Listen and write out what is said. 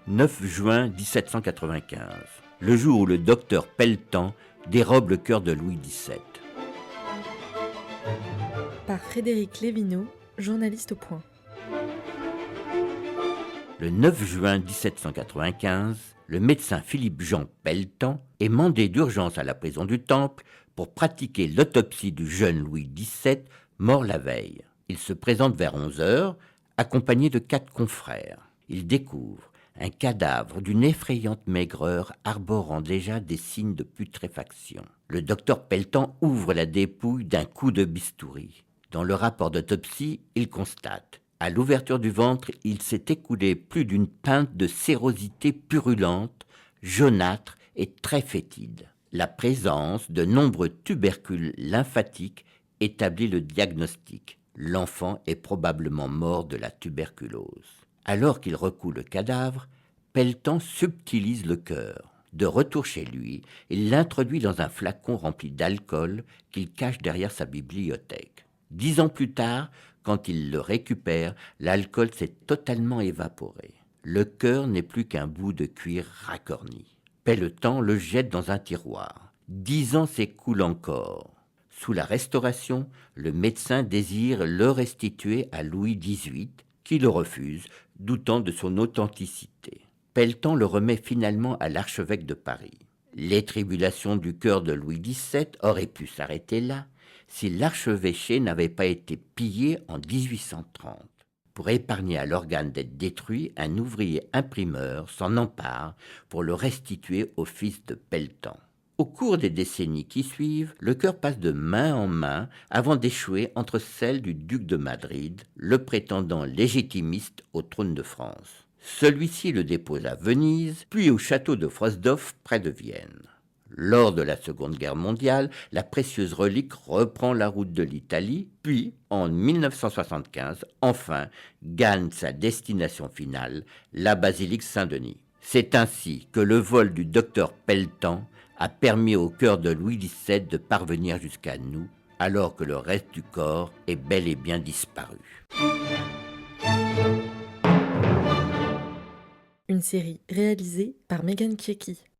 9 juin 1795, le jour où le docteur Pelletan dérobe le cœur de Louis XVII. Par Frédéric Lévineau, journaliste au Point. Le 9 juin 1795, le médecin Philippe-Jean Pelletan est mandé d'urgence à la prison du Temple pour pratiquer l'autopsie du jeune Louis XVII, mort la veille. Il se présente vers 11 heures, accompagné de 4 confrères. Il découvre un cadavre d'une effrayante maigreur arborant déjà des signes de putréfaction. Le docteur Pelletan ouvre la dépouille d'un coup de bistouri. Dans le rapport d'autopsie, il constate: à l'ouverture du ventre, il s'est écoulé plus d'une pinte de sérosité purulente, jaunâtre et très fétide. La présence de nombreux tubercules lymphatiques établit le diagnostic. L'enfant est probablement mort de la tuberculose. Alors qu'il recoue le cadavre, Pelletan subtilise le cœur. De retour chez lui, il l'introduit dans un flacon rempli d'alcool qu'il cache derrière sa bibliothèque. 10 ans plus tard, quand il le récupère, l'alcool s'est totalement évaporé. Le cœur n'est plus qu'un bout de cuir racorni. Pelletan le jette dans un tiroir. 10 ans s'écoulent encore. Sous la Restauration, le médecin désire le restituer à Louis XVIII, qui le refuse, doutant de son authenticité. Pelletan le remet finalement à l'archevêque de Paris. Les tribulations du cœur de Louis XVII auraient pu s'arrêter là si l'archevêché n'avait pas été pillé en 1830. Pour épargner à l'organe d'être détruit, un ouvrier imprimeur s'en empare pour le restituer au fils de Pelletan. Au cours des décennies qui suivent, le cœur passe de main en main avant d'échouer entre celles du duc de Madrid, le prétendant légitimiste au trône de France. Celui-ci le dépose à Venise, puis au château de Frosdorf près de Vienne. Lors de la Seconde Guerre mondiale, la précieuse relique reprend la route de l'Italie, puis, en 1975, enfin, gagne sa destination finale, la basilique Saint-Denis. C'est ainsi que le vol du docteur Pelletan a permis au cœur de Louis XVII de parvenir jusqu'à nous, alors que le reste du corps est bel et bien disparu. Une série réalisée par Megan Kieki.